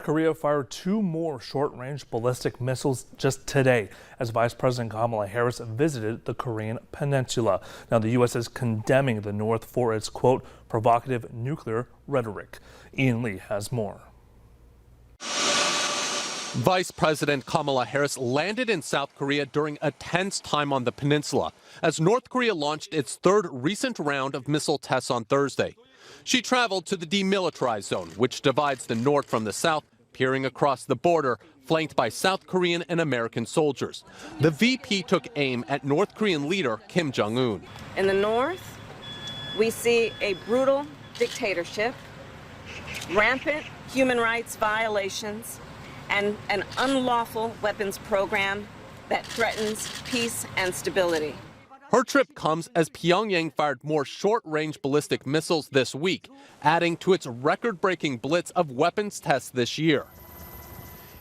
Korea fired two more short-range ballistic missiles just today as Vice President Kamala Harris visited the Korean peninsula. Now, the U.S. is condemning the North for its, quote, provocative nuclear rhetoric. Ian Lee has more. Vice President Kamala Harris landed in South Korea during a tense time on the peninsula as North Korea launched its third recent round of missile tests on Thursday. She traveled to the demilitarized zone, which divides the north from the south, peering across the border, flanked by South Korean and American soldiers. The VP took aim at North Korean leader Kim Jong-un. In the north, we see a brutal dictatorship, rampant human rights violations, and an unlawful weapons program that threatens peace and stability. Her trip comes as Pyongyang fired more short-range ballistic missiles this week, adding to its record-breaking blitz of weapons tests this year.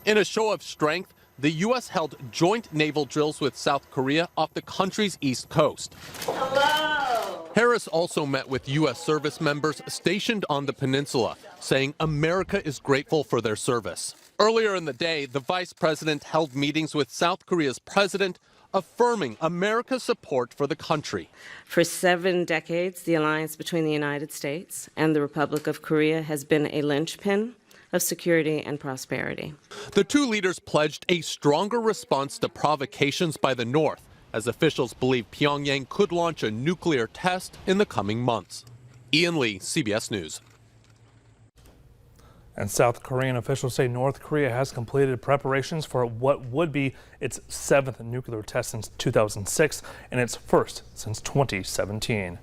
In a show of strength, the U.S. held joint naval drills with South Korea off the country's east coast. Hello. Harris also met with U.S. service members stationed on the peninsula, saying America is grateful for their service. Earlier in the day, the vice president held meetings with South Korea's president, affirming America's support for the country. For 7 decades, the alliance between the United States and the Republic of Korea has been a linchpin of security and prosperity. The two leaders pledged a stronger response to provocations by the North, as officials believe Pyongyang could launch a nuclear test in the coming months. Ian Lee, CBS News. And South Korean officials say North Korea has completed preparations for what would be its 7th nuclear test since 2006 and its first since 2017.